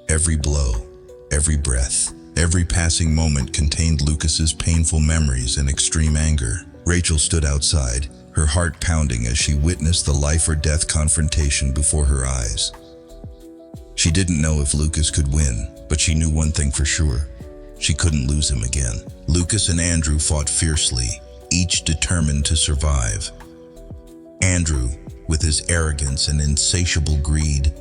Every blow, every breath, every passing moment contained Lucas's painful memories and extreme anger. Rachel stood outside, her heart pounding as she witnessed the life or death confrontation before her eyes. She didn't know if Lucas could win, but she knew one thing for sure: she couldn't lose him again. Lucas and Andrew fought fiercely, each determined to survive. Andrew, with his arrogance and insatiable greed,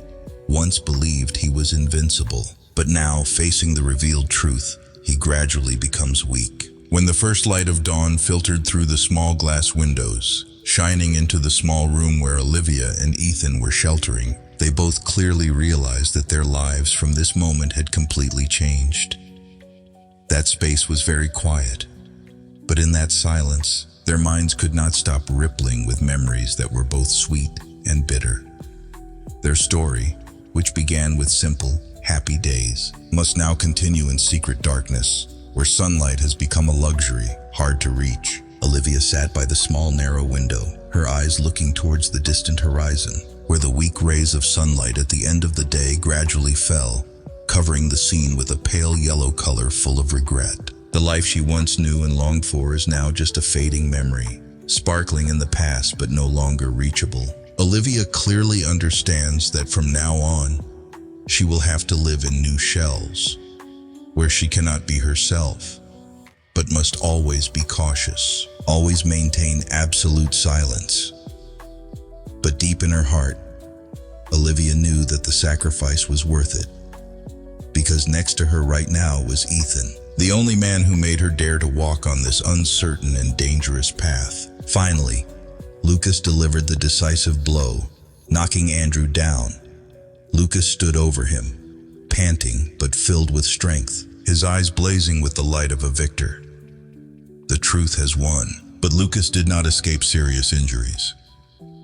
once believed he was invincible, but now, facing the revealed truth, he gradually becomes weak. When the first light of dawn filtered through the small glass windows, shining into the small room where Olivia and Ethan were sheltering, they both clearly realized that their lives from this moment had completely changed. That space was very quiet, but in that silence, their minds could not stop rippling with memories that were both sweet and bitter. Their story, which began with simple, happy days, must now continue in secret darkness, where sunlight has become a luxury, hard to reach. Olivia sat by the small, narrow window, her eyes looking towards the distant horizon, where the weak rays of sunlight at the end of the day gradually fell, covering the scene with a pale yellow color full of regret. The life she once knew and longed for is now just a fading memory, sparkling in the past but no longer reachable. Olivia clearly understands that from now on, she will have to live in new shells, where she cannot be herself, but must always be cautious, always maintain absolute silence. But deep in her heart, Olivia knew that the sacrifice was worth it, because next to her right now was Ethan, the only man who made her dare to walk on this uncertain and dangerous path. Finally, Lucas delivered the decisive blow, knocking Andrew down. Lucas stood over him, panting but filled with strength, his eyes blazing with the light of a victor. The truth has won, but Lucas did not escape serious injuries.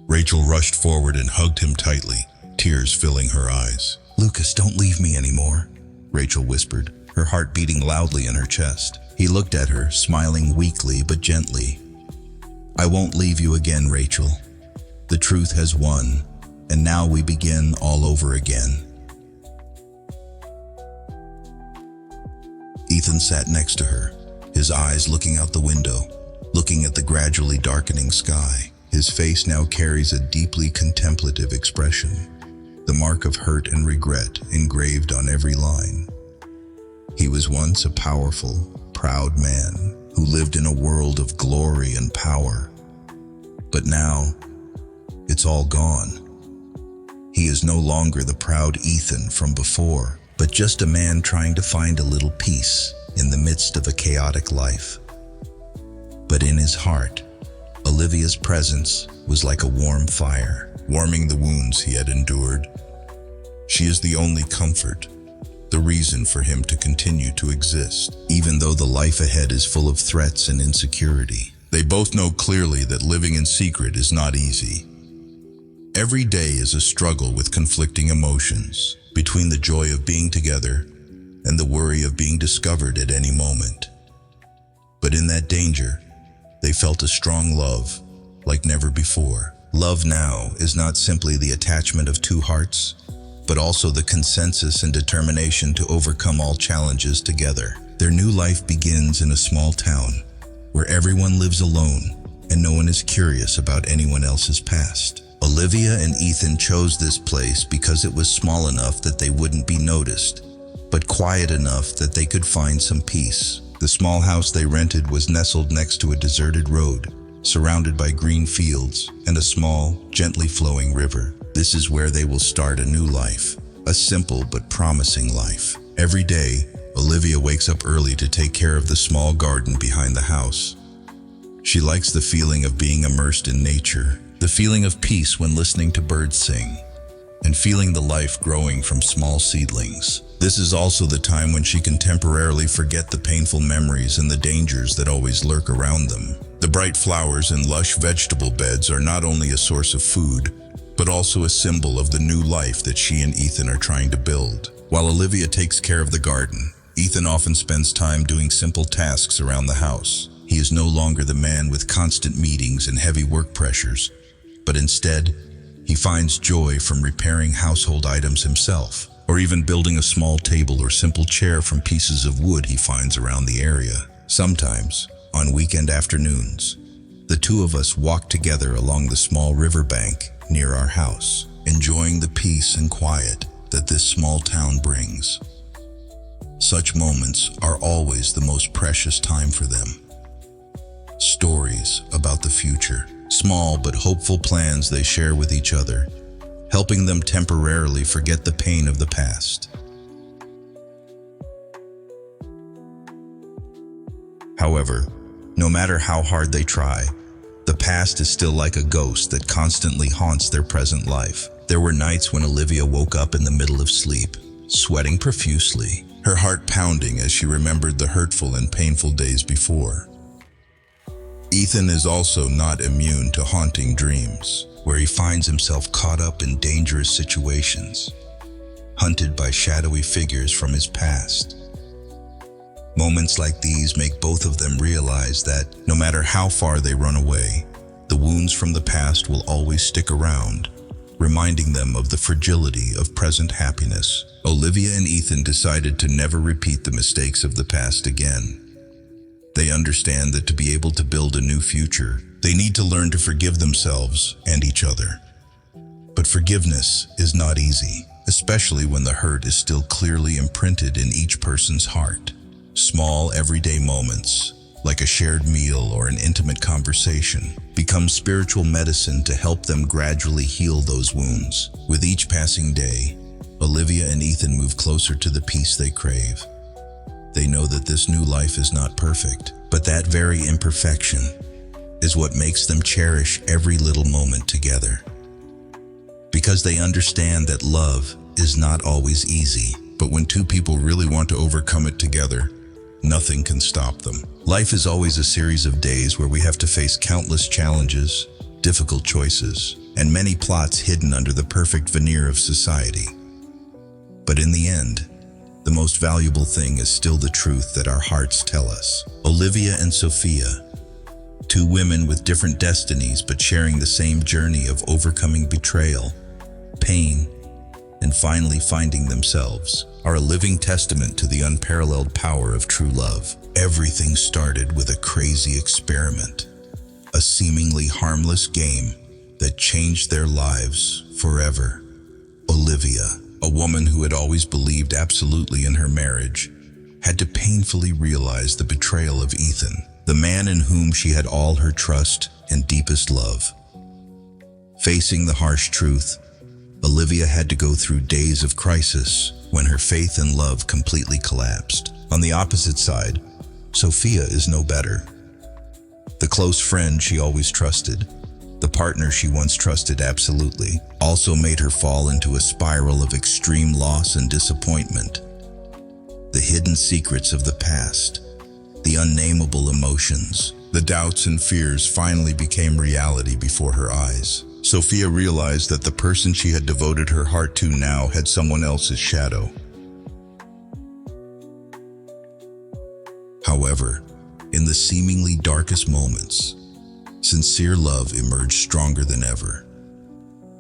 Rachel rushed forward and hugged him tightly, tears filling her eyes. "Lucas, don't leave me anymore," Rachel whispered, her heart beating loudly in her chest. He looked at her, smiling weakly but gently. "I won't leave you again, Rachel. The truth has won, and now we begin all over again." Ethan sat next to her, his eyes looking out the window, looking at the gradually darkening sky. His face now carries a deeply contemplative expression, the mark of hurt and regret engraved on every line. He was once a powerful, proud man who lived in a world of glory and power. But now, it's all gone. He is no longer the proud Ethan from before, but just a man trying to find a little peace in the midst of a chaotic life. But in his heart, Olivia's presence was like a warm fire, warming the wounds he had endured. She is the only comfort, the reason for him to continue to exist, even though the life ahead is full of threats and insecurity. They both know clearly that living in secret is not easy. Every day is a struggle with conflicting emotions, between the joy of being together and the worry of being discovered at any moment. But in that danger, they felt a strong love like never before. Love now is not simply the attachment of two hearts, but also the consensus and determination to overcome all challenges together. Their new life begins in a small town where everyone lives alone and no one is curious about anyone else's past. Olivia and Ethan chose this place because it was small enough that they wouldn't be noticed, but quiet enough that they could find some peace. The small house they rented was nestled next to a deserted road, surrounded by green fields and a small, gently flowing river. This is where they will start a new life, a simple but promising life. Every day, Olivia wakes up early to take care of the small garden behind the house. She likes the feeling of being immersed in nature, the feeling of peace when listening to birds sing, and feeling the life growing from small seedlings. This is also the time when she can temporarily forget the painful memories and the dangers that always lurk around them. The bright flowers and lush vegetable beds are not only a source of food, but also a symbol of the new life that she and Ethan are trying to build. While Olivia takes care of the garden, Ethan often spends time doing simple tasks around the house. He is no longer the man with constant meetings and heavy work pressures, but instead, he finds joy from repairing household items himself, or even building a small table or simple chair from pieces of wood he finds around the area. Sometimes, on weekend afternoons, the two of us walk together along the small riverbank near our house, enjoying the peace and quiet that this small town brings. Such moments are always the most precious time for them. Stories about the future, small but hopeful plans they share with each other, helping them temporarily forget the pain of the past. However, no matter how hard they try, the past is still like a ghost that constantly haunts their present life. There were nights when Olivia woke up in the middle of sleep, sweating profusely, her heart pounding as she remembered the hurtful and painful days before. Ethan is also not immune to haunting dreams, where he finds himself caught up in dangerous situations, hunted by shadowy figures from his past. Moments like these make both of them realize that no matter how far they run away, the wounds from the past will always stick around, reminding them of the fragility of present happiness. Olivia and Ethan decided to never repeat the mistakes of the past again. They understand that to be able to build a new future, they need to learn to forgive themselves and each other. But forgiveness is not easy, especially when the hurt is still clearly imprinted in each person's heart. Small, everyday moments, like a shared meal or an intimate conversation, become spiritual medicine to help them gradually heal those wounds. With each passing day, Olivia and Ethan move closer to the peace they crave. They know that this new life is not perfect, but that very imperfection is what makes them cherish every little moment together. Because they understand that love is not always easy, but when two people really want to overcome it together, nothing can stop them. Life is always a series of days where we have to face countless challenges, difficult choices, and many plots hidden under the perfect veneer of society. But in the end, the most valuable thing is still the truth that our hearts tell us. Olivia and Sophia, two women with different destinies but sharing the same journey of overcoming betrayal, pain, and finally finding themselves, are a living testament to the unparalleled power of true love. Everything started with a crazy experiment, a seemingly harmless game that changed their lives forever. Olivia, a woman who had always believed absolutely in her marriage, had to painfully realize the betrayal of Ethan, the man in whom she had all her trust and deepest love. Facing the harsh truth, Olivia had to go through days of crisis when her faith and love completely collapsed. On the opposite side, Sophia is no better. The close friend she always trusted, the partner she once trusted absolutely, also made her fall into a spiral of extreme loss and disappointment. The hidden secrets of the past, the unnameable emotions, the doubts and fears finally became reality before her eyes. Sophia realized that the person she had devoted her heart to now had someone else's shadow. However, in the seemingly darkest moments, sincere love emerged stronger than ever.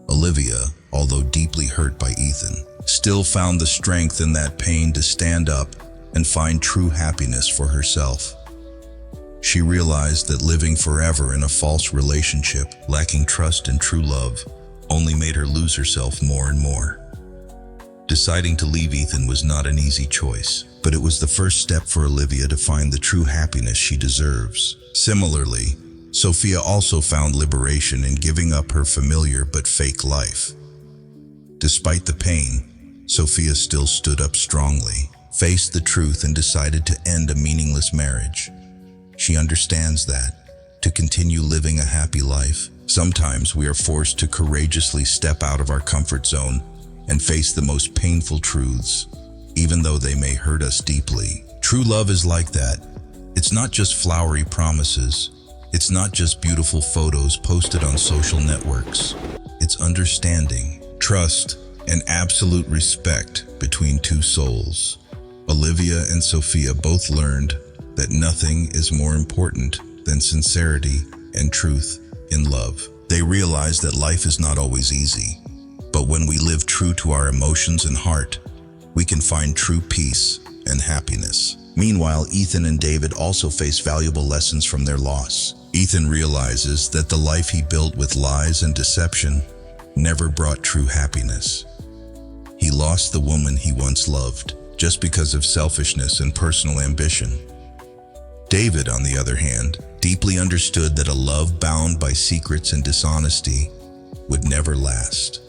Olivia, although deeply hurt by Ethan, still found the strength in that pain to stand up and find true happiness for herself. She realized that living forever in a false relationship, lacking trust and true love, only made her lose herself more and more. Deciding to leave Ethan was not an easy choice, but it was the first step for Olivia to find the true happiness she deserves. Similarly, Sophia also found liberation in giving up her familiar but fake life. Despite the pain, Sophia still stood up strongly, faced the truth, and decided to end a meaningless marriage. She understands that, to continue living a happy life, sometimes we are forced to courageously step out of our comfort zone and face the most painful truths, even though they may hurt us deeply. True love is like that. It's not just flowery promises. It's not just beautiful photos posted on social networks. It's understanding, trust, and absolute respect between two souls. Olivia and Sophia both learned that nothing is more important than sincerity and truth in love. They realized that life is not always easy, but when we live true to our emotions and heart, we can find true peace and happiness. Meanwhile, Ethan and David also face valuable lessons from their loss. Ethan realizes that the life he built with lies and deception never brought true happiness. He lost the woman he once loved just because of selfishness and personal ambition. David, on the other hand, deeply understood that a love bound by secrets and dishonesty would never last.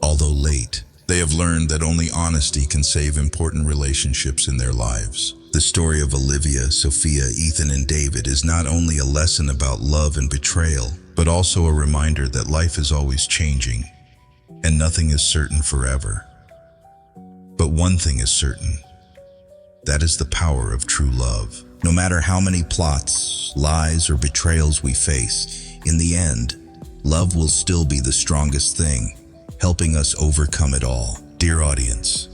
Although late, they have learned that only honesty can save important relationships in their lives. The story of Olivia, Sophia, Ethan, and David is not only a lesson about love and betrayal, but also a reminder that life is always changing, and nothing is certain forever. But one thing is certain. That is the power of true love. No matter how many plots, lies, or betrayals we face, in the end, love will still be the strongest thing, helping us overcome it all. Dear audience,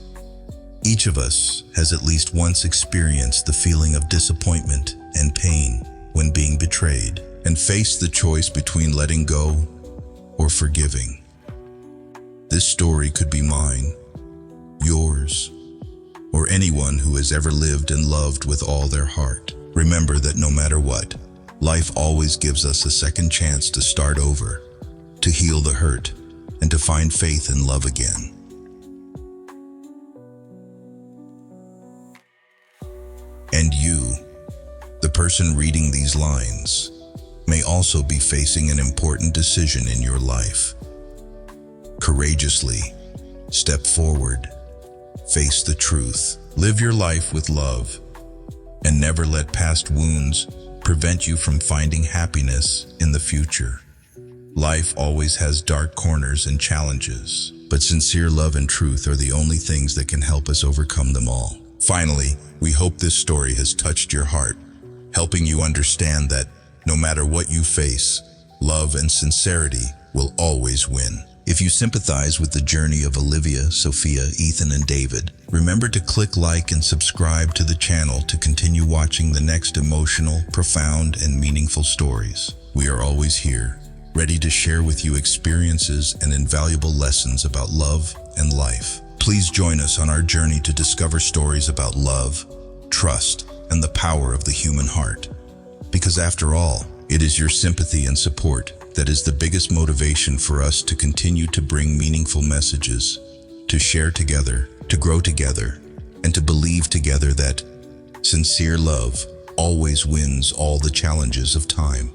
each of us has at least once experienced the feeling of disappointment and pain when being betrayed, and faced the choice between letting go or forgiving. This story could be mine, yours, or anyone who has ever lived and loved with all their heart. Remember that no matter what, life always gives us a second chance to start over, to heal the hurt, and to find faith in love again. And you, the person reading these lines, may also be facing an important decision in your life. Courageously, step forward, face the truth, live your life with love, and never let past wounds prevent you from finding happiness in the future. Life always has dark corners and challenges, but sincere love and truth are the only things that can help us overcome them all. Finally, we hope this story has touched your heart, helping you understand that no matter what you face, love and sincerity will always win. If you sympathize with the journey of Olivia, Sophia, Ethan, and David, remember to click like and subscribe to the channel to continue watching the next emotional, profound, and meaningful stories. We are always here, ready to share with you experiences and invaluable lessons about love and life. Please join us on our journey to discover stories about love, trust, and the power of the human heart. Because after all, it is your sympathy and support that is the biggest motivation for us to continue to bring meaningful messages, to share together, to grow together, and to believe together that sincere love always wins all the challenges of time.